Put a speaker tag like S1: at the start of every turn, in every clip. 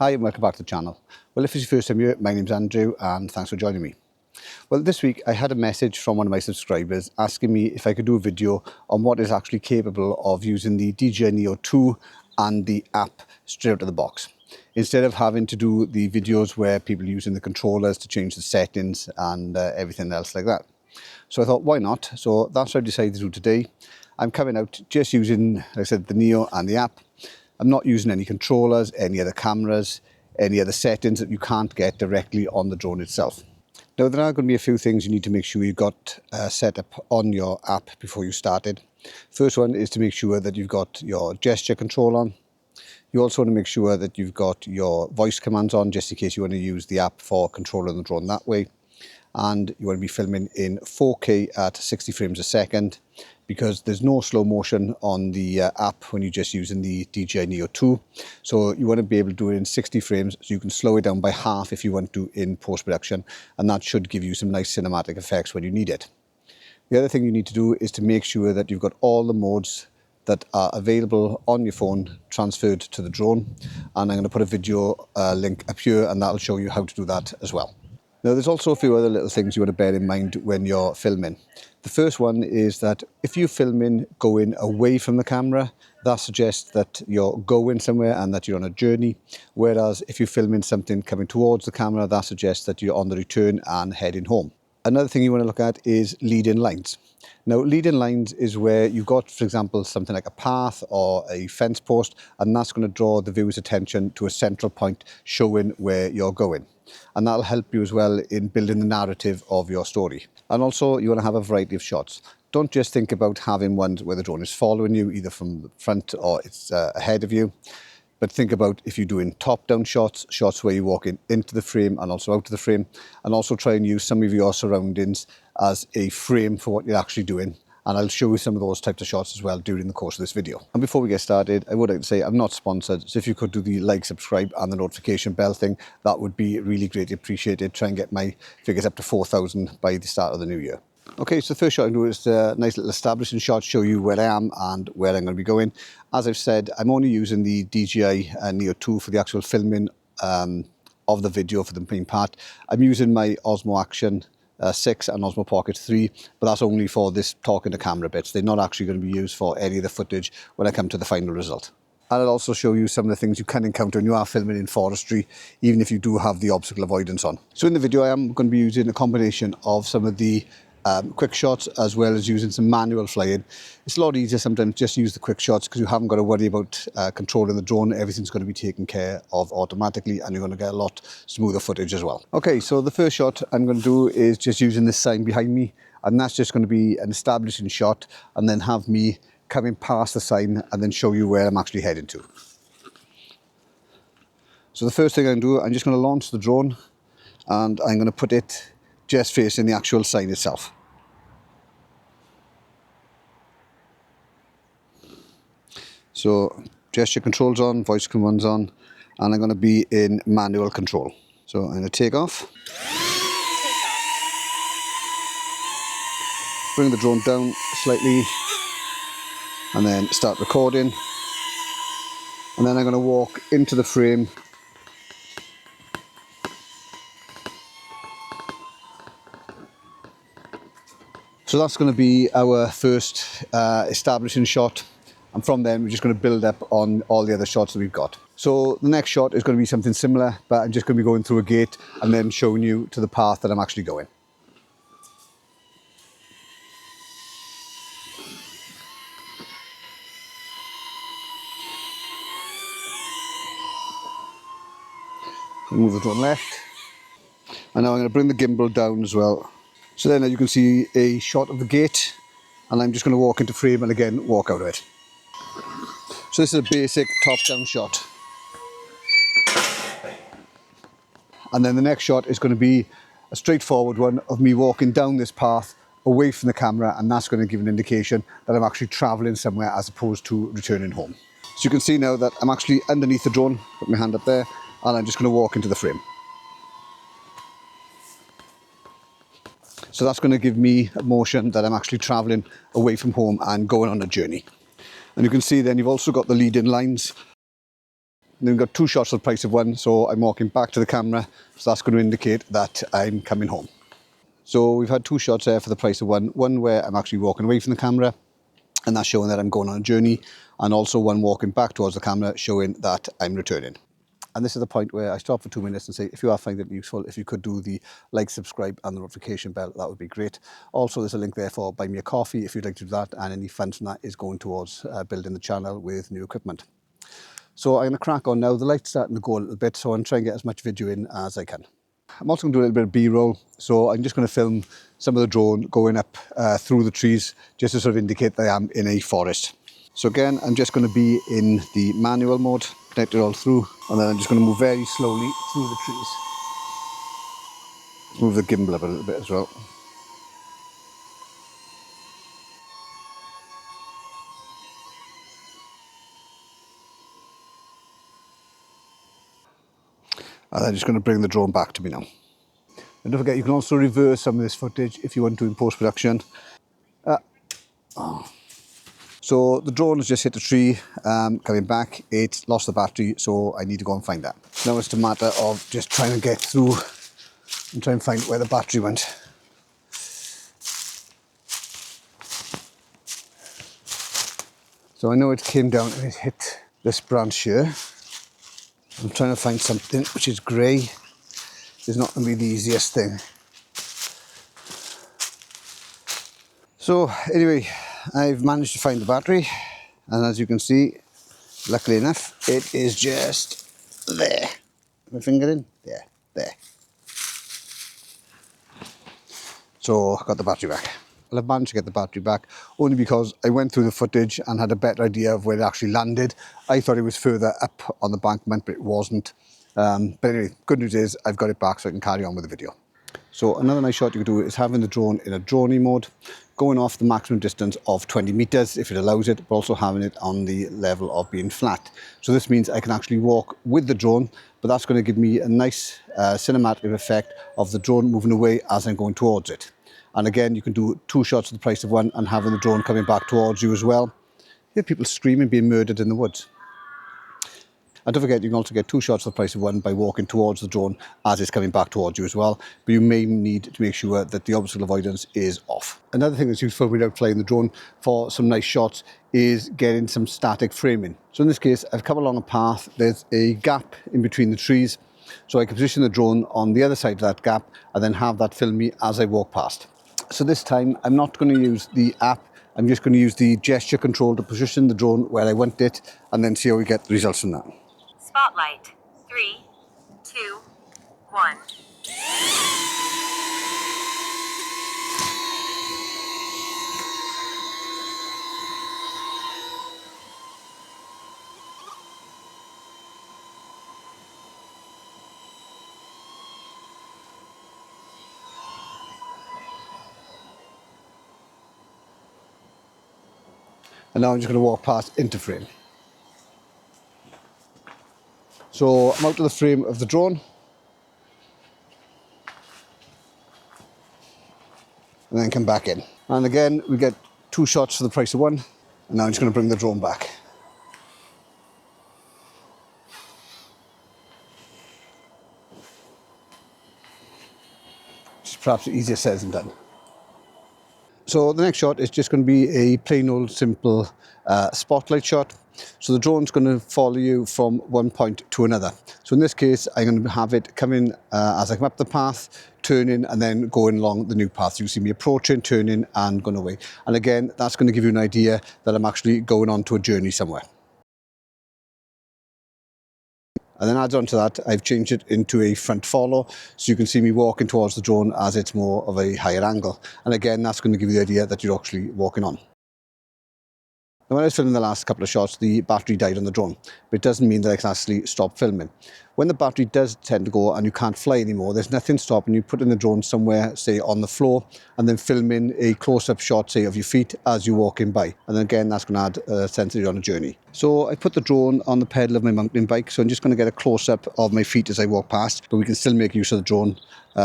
S1: Hi and welcome back to the channel. Well, if it's your first time here, my name's Andrew and thanks for joining me. Well, this week I had a message from one of my subscribers asking me if I could do a video on what is actually capable of using the DJI Neo 2 and the app straight out of the box, instead of having to do the videos where people are using the controllers to change the settings and everything else like that. So I thought, why not? So that's what I decided to do today. I'm coming out just using, like I said, the Neo and the app. I'm not using any controllers, any other cameras, any other settings that you can't get directly on the drone itself. Now, there are going to be a few things you need to make sure you've got set up on your app before you started. First one is to make sure that you've got your gesture control on. You also want to make sure that you've got your voice commands on, just in case you want to use the app for controlling the drone that way. And you want to be filming in 4K at 60 frames a second, because there's no slow motion on the app when you're just using the DJI Neo 2. So you want to be able to do it in 60 frames, so you can slow it down by half if you want to in post-production, and that should give you some nice cinematic effects when you need it. The other thing you need to do is to make sure that you've got all the modes that are available on your phone transferred to the drone, and I'm going to put a video link up here and that'll show you how to do that as well. Now, there's also a few other little things you want to bear in mind when you're filming. The first one is that if you're filming going away from the camera, that suggests that you're going somewhere and that you're on a journey. Whereas if you're filming something coming towards the camera, that suggests that you're on the return and heading home. Another thing you want to look at is lead-in lines. Now, lead-in lines is where you've got, for example, something like a path or a fence post, and that's going to draw the viewer's attention to a central point showing where you're going. And that'll help you as well in building the narrative of your story. And also, you want to have a variety of shots. Don't just think about having ones where the drone is following you, either from the front or it's ahead of you. But think about if you're doing top-down shots, shots where you're walking into the frame and also out of the frame, and also try and use some of your surroundings as a frame for what you're actually doing. And I'll show you some of those types of shots as well during the course of this video. And before we get started, I would like to say I'm not sponsored, so if you could do the like, subscribe and the notification bell thing, that would be really greatly appreciated. Try and get my figures up to 4,000 by the start of the new year. Okay, so the first shot I'm going to do is a nice little establishing shot, show you where I am and where I'm going to be going. As I've said, I'm only using the DJI Neo 2 for the actual filming of the video for the main part. I'm using my Osmo Action 6 and Osmo Pocket 3, but that's only for this talking to camera bits. They're not actually going to be used for any of the footage when I come to the final result. And I'll also show you some of the things you can encounter when you are filming in forestry, even if you do have the obstacle avoidance on. So in the video, I am going to be using a combination of some of the quick shots as well as using some manual flying. It's a lot easier sometimes just use the quick shots because you haven't got to worry about controlling the drone. Everything's going to be taken care of automatically and you're going to get a lot smoother footage as well. Okay, so the first shot I'm going to do is just using this sign behind me, and that's just going to be an establishing shot and then have me coming past the sign and then show you where I'm actually heading to. So the first thing I'm going to do, I'm just going to launch the drone and I'm going to put it just facing the actual sign itself. So gesture controls on, voice commands on, and I'm going to be in manual control. So I'm going to take off. Bring the drone down slightly and then start recording. And then I'm going to walk into the frame . So that's going to be our first establishing shot, and from then we're just going to build up on all the other shots that we've got. So the next shot is going to be something similar, but I'm just going to be going through a gate and then showing you to the path that I'm actually going. Move the drone left, and now I'm going to bring the gimbal down as well. So then you can see a shot of the gate, and I'm just going to walk into frame and again walk out of it. So this is a basic top-down shot. And then the next shot is going to be a straightforward one of me walking down this path away from the camera, and that's going to give an indication that I'm actually travelling somewhere as opposed to returning home. So you can see now that I'm actually underneath the drone, put my hand up there, and I'm just going to walk into the frame. So that's going to give me a motion that I'm actually travelling away from home and going on a journey. And you can see then you've also got the lead-in lines. And then we've got 2 shots for the price of 1, so I'm walking back to the camera, so that's going to indicate that I'm coming home. So we've had 2 shots there for the price of 1. One where I'm actually walking away from the camera, and that's showing that I'm going on a journey, and also one walking back towards the camera showing that I'm returning. And this is the point where I stop for 2 minutes and say, if you are finding it useful, if you could do the like, subscribe and the notification bell, that would be great. Also, there's a link there for buy me a coffee if you'd like to do that, and any funds from that is going towards building the channel with new equipment. So I'm going to crack on now. The light's starting to go a little bit, so I'm trying to get as much video in as I can. I'm also going to do a little bit of B-roll, so I'm just going to film some of the drone going up through the trees, just to sort of indicate that I am in a forest. So again, I'm just going to be in the manual mode, connect it all through, and then I'm just going to move very slowly through the trees. Move the gimbal up a little bit as well. And I'm just going to bring the drone back to me now. And don't forget, you can also reverse some of this footage if you want to in post-production. So the drone has just hit a tree, coming back, it's lost the battery, so I need to go and find that. Now it's a matter of just trying to get through and try and find where the battery went. So I know it came down and it hit this branch here. I'm trying to find something which is grey. It's not going to be the easiest thing. So anyway, I've managed to find the battery, and as you can see, luckily enough, it is just there. My finger in? There. So I got the battery back. Well, I've managed to get the battery back only because I went through the footage and had a better idea of where it actually landed. I thought it was further up on the embankment, but it wasn't. But anyway, good news is I've got it back, so I can carry on with the video. So another nice shot you can do is having the drone in a droney mode, going off the maximum distance of 20 meters if it allows it, but also having it on the level of being flat. So this means I can actually walk with the drone, but that's going to give me a nice cinematic effect of the drone moving away as I'm going towards it. And again, you can do 2 shots for the price of 1 and having the drone coming back towards you as well. You hear people screaming, being murdered in the woods. And don't forget, you can also get 2 shots for the price of 1 by walking towards the drone as it's coming back towards you as well. But you may need to make sure that the obstacle avoidance is off. Another thing that's useful without flying the drone for some nice shots is getting some static framing. So in this case, I've come along a path. There's a gap in between the trees. So I can position the drone on the other side of that gap and then have that film me as I walk past. So this time, I'm not going to use the app. I'm just going to use the gesture control to position the drone where I want it and then see how we get the results from that.
S2: Spotlight. 3, 2, 1.
S1: And now I'm just going to walk past into frame. So I'm out of the frame of the drone. And then come back in. And again, we get 2 shots for the price of 1. And now I'm just going to bring the drone back. It's perhaps easier said than done. So the next shot is just going to be a plain old simple spotlight shot. So the drone's going to follow you from one point to another. So in this case, I'm going to have it coming as I come up the path, turning and then going along the new path. You see me approaching, turning and going away. And again, that's going to give you an idea that I'm actually going on to a journey somewhere. And then add on to that, I've changed it into a front follow, so you can see me walking towards the drone as it's more of a higher angle. And again, that's going to give you the idea that you're actually walking on. Now, when I was filming the last couple of shots, the battery died on the drone, but it doesn't mean that I can actually stop filming. When the battery does tend to go and you can't fly anymore, there's nothing stopping you putting the drone somewhere, say on the floor, and then filming a close-up shot, say, of your feet as you're walking by. And then again, that's going to add a sense that you're on a journey. So I put the drone on the pedal of my mountain bike, so I'm just going to get a close-up of my feet as I walk past, but we can still make use of the drone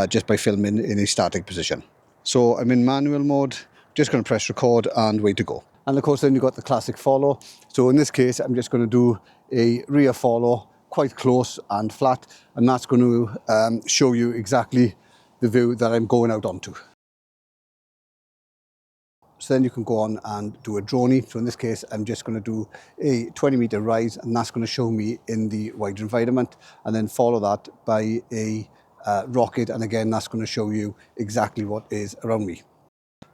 S1: just by filming in a static position. So I'm in manual mode, just going to press record and way to go. And of course, then you've got the classic follow. So in this case, I'm just going to do a rear follow quite close and flat, and that's going to show you exactly the view that I'm going out onto. So then you can go on and do a droney. So in this case, I'm just going to do a 20-meter rise, and that's going to show me in the wider environment, and then follow that by a rocket, and again that's going to show you exactly what is around me.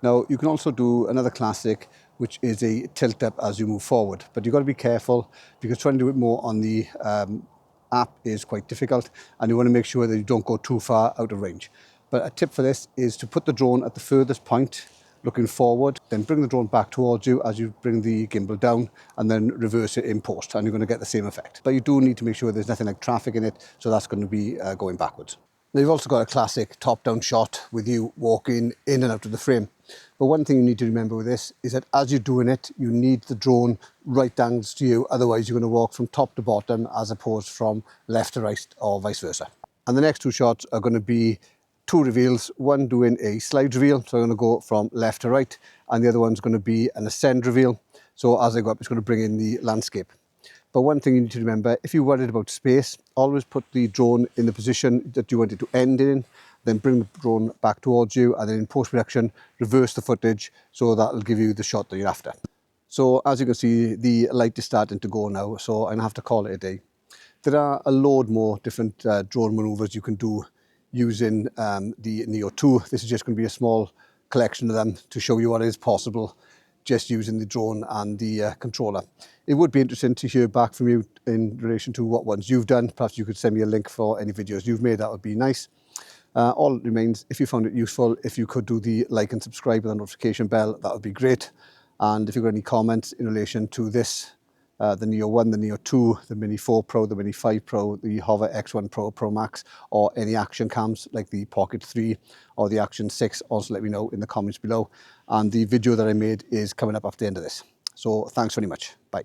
S1: Now you can also do another classic, which is a tilt up as you move forward, but you've got to be careful because trying to do it more on the app is quite difficult, and you want to make sure that you don't go too far out of range. But a tip for this is to put the drone at the furthest point looking forward, then bring the drone back towards you as you bring the gimbal down, and then reverse it in post, and you're going to get the same effect. But you do need to make sure there's nothing like traffic in it, so that's going to be going backwards. Now you've also got a classic top-down shot with you walking in and out of the frame. But one thing you need to remember with this is that as you're doing it, you need the drone right down to you, otherwise you're going to walk from top to bottom as opposed from left to right or vice versa. And the next two shots are going to be two reveals, one doing a slide reveal, so I'm going to go from left to right, and the other one's going to be an ascend reveal, so as I go up it's going to bring in the landscape. But one thing you need to remember, if you're worried about space, always put the drone in the position that you want it to end in, then bring the drone back towards you, and then in post-production reverse the footage, so that'll give you the shot that you're after. So as you can see, the light is starting to go now, so I'm going to have to call it a day. There are a load more different drone maneuvers you can do using the Neo 2. This is just going to be a small collection of them to show you what is possible just using the drone and the controller. It would be interesting to hear back from you in relation to what ones you've done. Perhaps you could send me a link for any videos you've made. That would be nice. All that remains, if you found it useful, if you could do the like and subscribe and the notification bell, that would be great. And if you've got any comments in relation to this, the Neo 1, the Neo 2, the Mini 4 Pro, the Mini 5 Pro, the Hover X1 Pro, Pro Max, or any action cams like the Pocket 3 or the Action 6, also let me know in the comments below. And the video that I made is coming up after the end of this. So thanks very much. Bye.